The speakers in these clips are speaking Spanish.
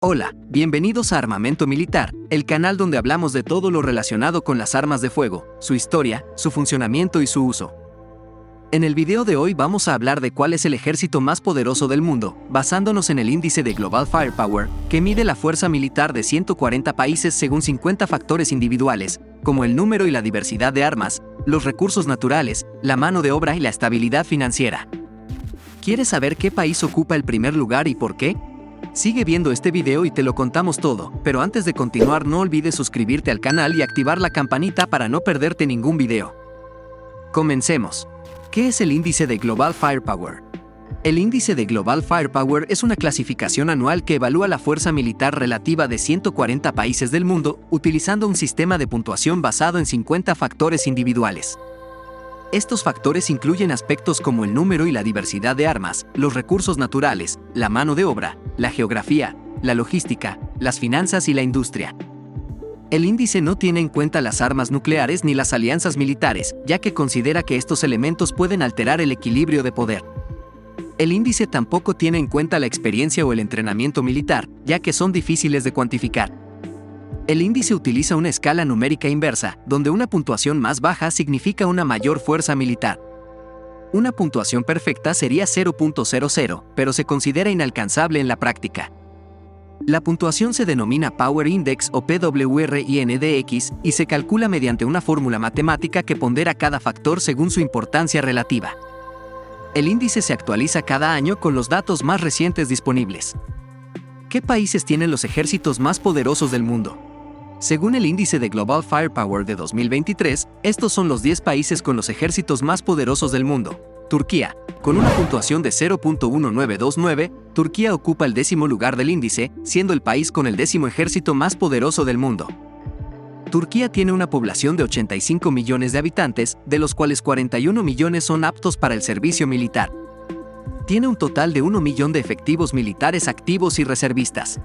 Hola, bienvenidos a Armamento Militar, el canal donde hablamos de todo lo relacionado con las armas de fuego, su historia, su funcionamiento y su uso. En el video de hoy vamos a hablar de cuál es el ejército más poderoso del mundo, basándonos en el índice de Global Firepower, que mide la fuerza militar de 140 países según 50 factores individuales, como el número y la diversidad de armas, los recursos naturales, la mano de obra y la estabilidad financiera. ¿Quieres saber qué país ocupa el primer lugar y por qué? Sigue viendo este video y te lo contamos todo, pero antes de continuar no olvides suscribirte al canal y activar la campanita para no perderte ningún video. Comencemos. ¿Qué es el índice de Global Firepower? El índice de Global Firepower es una clasificación anual que evalúa la fuerza militar relativa de 140 países del mundo, utilizando un sistema de puntuación basado en 50 factores individuales. Estos factores incluyen aspectos como el número y la diversidad de armas, los recursos naturales, la mano de obra, la geografía, la logística, las finanzas y la industria. El índice no tiene en cuenta las armas nucleares ni las alianzas militares, ya que considera que estos elementos pueden alterar el equilibrio de poder. El índice tampoco tiene en cuenta la experiencia o el entrenamiento militar, ya que son difíciles de cuantificar. El índice utiliza una escala numérica inversa, donde una puntuación más baja significa una mayor fuerza militar. Una puntuación perfecta sería 0.00, pero se considera inalcanzable en la práctica. La puntuación se denomina Power Index o PWR-INDX y se calcula mediante una fórmula matemática que pondera cada factor según su importancia relativa. El índice se actualiza cada año con los datos más recientes disponibles. ¿Qué países tienen los ejércitos más poderosos del mundo? Según el índice de Global Firepower de 2023, estos son los 10 países con los ejércitos más poderosos del mundo. Turquía, con una puntuación de 0.1929, Turquía ocupa el 10º lugar del índice, siendo el país con el 10º ejército más poderoso del mundo. Turquía tiene una población de 85 millones de habitantes, de los cuales 41 millones son aptos para el servicio militar. Tiene un total de 1 millón de efectivos militares activos y reservistas.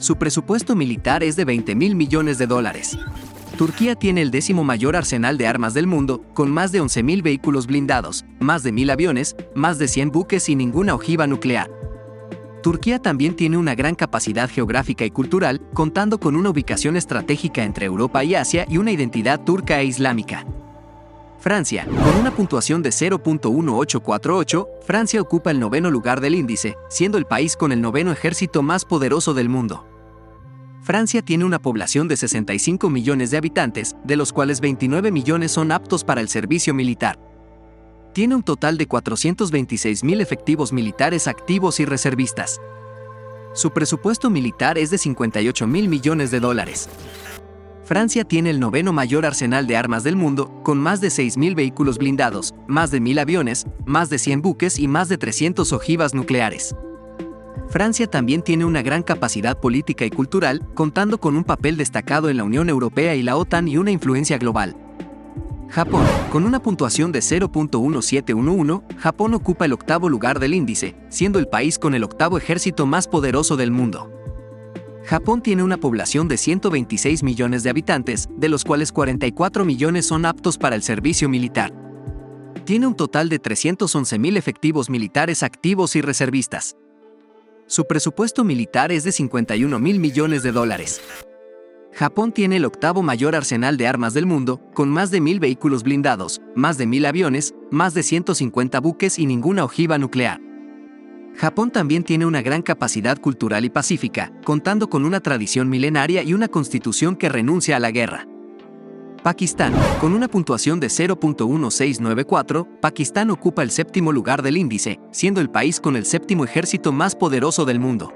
Su presupuesto militar es de $20.000 millones. Turquía tiene el 10º mayor arsenal de armas del mundo, con más de 11.000 vehículos blindados, más de 1.000 aviones, más de 100 buques y ninguna ojiva nuclear. Turquía también tiene una gran capacidad geográfica y cultural, contando con una ubicación estratégica entre Europa y Asia y una identidad turca e islámica. Francia, con una puntuación de 0.1848, Francia ocupa el 9º lugar del índice, siendo el país con el 9º ejército más poderoso del mundo. Francia tiene una población de 65 millones de habitantes, de los cuales 29 millones son aptos para el servicio militar. Tiene un total de 426.000 efectivos militares activos y reservistas. Su presupuesto militar es de $58.000 millones. Francia tiene el 9º mayor arsenal de armas del mundo, con más de 6.000 vehículos blindados, más de 1.000 aviones, más de 100 buques y más de 300 ojivas nucleares. Francia también tiene una gran capacidad política y cultural, contando con un papel destacado en la Unión Europea y la OTAN y una influencia global. Japón, con una puntuación de 0.1711, Japón ocupa el 8º lugar del índice, siendo el país con el 8º ejército más poderoso del mundo. Japón tiene una población de 126 millones de habitantes, de los cuales 44 millones son aptos para el servicio militar. Tiene un total de 311.000 efectivos militares activos y reservistas. Su presupuesto militar es de $51.000 millones. Japón tiene el 8º mayor arsenal de armas del mundo, con más de 1.000 vehículos blindados, más de 1.000 aviones, más de 150 buques y ninguna ojiva nuclear. Japón también tiene una gran capacidad cultural y pacífica, contando con una tradición milenaria y una constitución que renuncia a la guerra. Pakistán, con una puntuación de 0.1694, Pakistán ocupa el 7º lugar del índice, siendo el país con el 7º ejército más poderoso del mundo.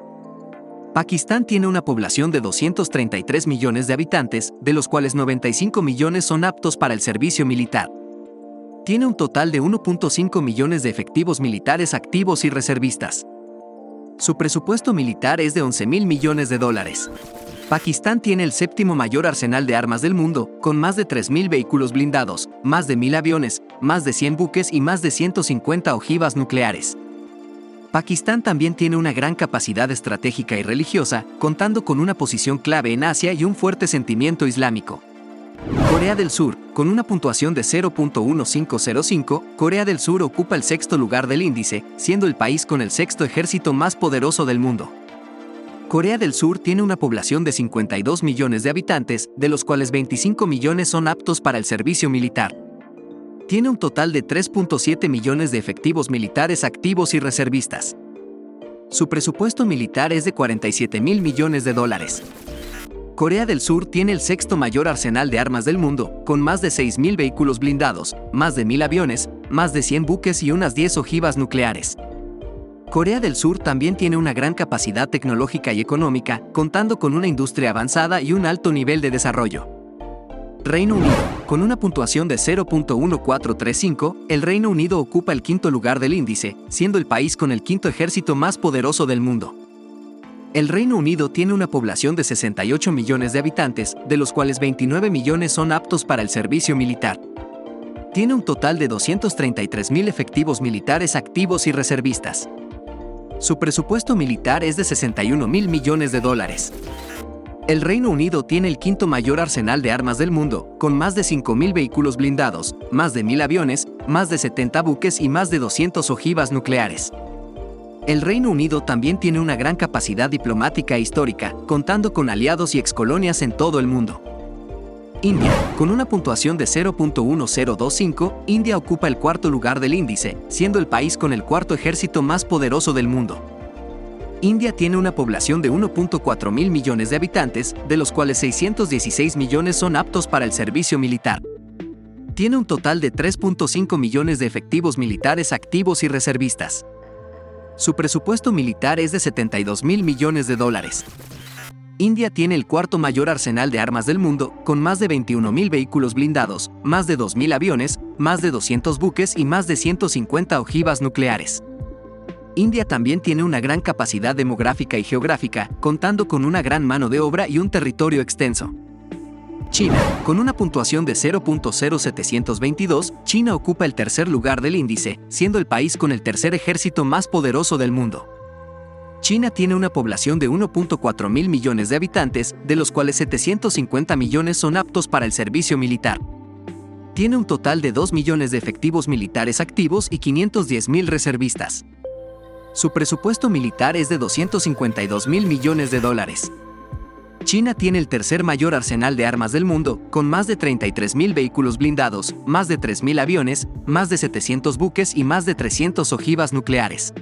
Pakistán tiene una población de 233 millones de habitantes, de los cuales 95 millones son aptos para el servicio militar. Tiene un total de 1.5 millones de efectivos militares activos y reservistas. Su presupuesto militar es de $11.000 millones. Pakistán tiene el 7º mayor arsenal de armas del mundo, con más de 3.000 vehículos blindados, más de 1.000 aviones, más de 100 buques y más de 150 ojivas nucleares. Pakistán también tiene una gran capacidad estratégica y religiosa, contando con una posición clave en Asia y un fuerte sentimiento islámico. Corea del Sur, con una puntuación de 0.1505, Corea del Sur ocupa el 6º lugar del índice, siendo el país con el 6º ejército más poderoso del mundo. Corea del Sur tiene una población de 52 millones de habitantes, de los cuales 25 millones son aptos para el servicio militar. Tiene un total de 3.7 millones de efectivos militares activos y reservistas. Su presupuesto militar es de 47.000 millones de dólares. Corea del Sur tiene el sexto mayor arsenal de armas del mundo, con más de 6.000 vehículos blindados, más de 1.000 aviones, más de 100 buques y unas 10 ojivas nucleares. Corea del Sur también tiene una gran capacidad tecnológica y económica, contando con una industria avanzada y un alto nivel de desarrollo. Reino Unido. Con una puntuación de 0.1435, el Reino Unido ocupa el quinto lugar del índice, siendo el país con el quinto ejército más poderoso del mundo. El Reino Unido tiene una población de 68 millones de habitantes, de los cuales 29 millones son aptos para el servicio militar. Tiene un total de 233.000 efectivos militares activos y reservistas. Su presupuesto militar es de 61.000 millones de dólares. El Reino Unido tiene el quinto mayor arsenal de armas del mundo, con más de 5.000 vehículos blindados, más de 1.000 aviones, más de 70 buques y más de 200 ojivas nucleares. El Reino Unido también tiene una gran capacidad diplomática e histórica, contando con aliados y excolonias en todo el mundo. India. Con una puntuación de 0.1025, India ocupa el cuarto lugar del índice, siendo el país con el cuarto ejército más poderoso del mundo. India tiene una población de 1.4 mil millones de habitantes, de los cuales 616 millones son aptos para el servicio militar. Tiene un total de 3.5 millones de efectivos militares activos y reservistas. Su presupuesto militar es de 72.000 millones de dólares. India tiene el cuarto mayor arsenal de armas del mundo, con más de 21.000 vehículos blindados, más de 2.000 aviones, más de 200 buques y más de 150 ojivas nucleares. India también tiene una gran capacidad demográfica y geográfica, contando con una gran mano de obra y un territorio extenso. China. Con una puntuación de 0.0722, China ocupa el tercer lugar del índice, siendo el país con el tercer ejército más poderoso del mundo. China tiene una población de 1.4 mil millones de habitantes, de los cuales 750 millones son aptos para el servicio militar. Tiene un total de 2 millones de efectivos militares activos y 510.000 reservistas. Su presupuesto militar es de 252.000 millones de dólares. China tiene el tercer mayor arsenal de armas del mundo, con más de 33.000 vehículos blindados, más de 3.000 aviones, más de 700 buques y más de 300 ojivas nucleares.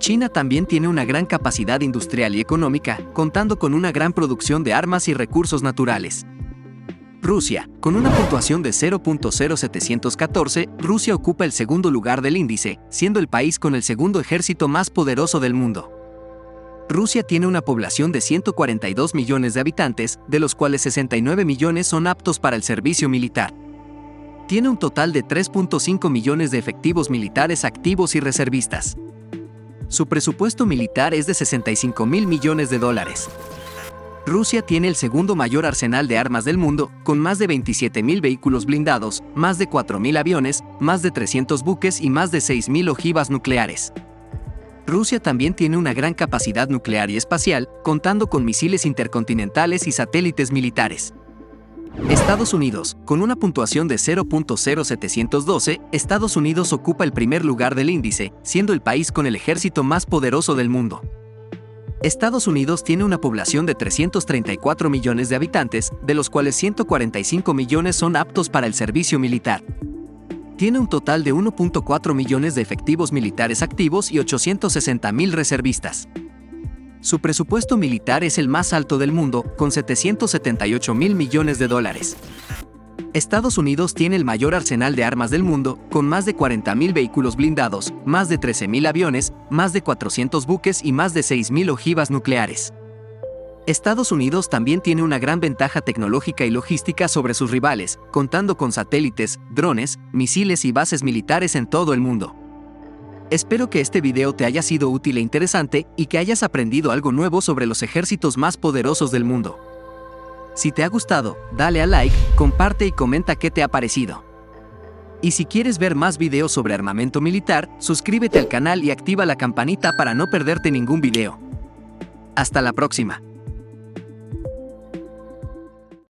China también tiene una gran capacidad industrial y económica, contando con una gran producción de armas y recursos naturales. Rusia. Con una puntuación de 0.0714, Rusia ocupa el segundo lugar del índice, siendo el país con el segundo ejército más poderoso del mundo. Rusia tiene una población de 142 millones de habitantes, de los cuales 69 millones son aptos para el servicio militar. Tiene un total de 3.5 millones de efectivos militares activos y reservistas. Su presupuesto militar es de 65.000 millones de dólares. Rusia tiene el segundo mayor arsenal de armas del mundo, con más de 27.000 vehículos blindados, más de 4.000 aviones, más de 300 buques y más de 6.000 ojivas nucleares. Rusia también tiene una gran capacidad nuclear y espacial, contando con misiles intercontinentales y satélites militares. Estados Unidos. Con una puntuación de 0.0712, Estados Unidos ocupa el primer lugar del índice, siendo el país con el ejército más poderoso del mundo. Estados Unidos tiene una población de 334 millones de habitantes, de los cuales 145 millones son aptos para el servicio militar. Tiene un total de 1.4 millones de efectivos militares activos y 860.000 reservistas. Su presupuesto militar es el más alto del mundo, con 778.000 millones de dólares. Estados Unidos tiene el mayor arsenal de armas del mundo, con más de 40.000 vehículos blindados, más de 13.000 aviones, más de 400 buques y más de 6.000 ojivas nucleares. Estados Unidos también tiene una gran ventaja tecnológica y logística sobre sus rivales, contando con satélites, drones, misiles y bases militares en todo el mundo. Espero que este video te haya sido útil e interesante y que hayas aprendido algo nuevo sobre los ejércitos más poderosos del mundo. Si te ha gustado, dale a like, comparte y comenta qué te ha parecido. Y si quieres ver más videos sobre armamento militar, suscríbete al canal y activa la campanita para no perderte ningún video. Hasta la próxima.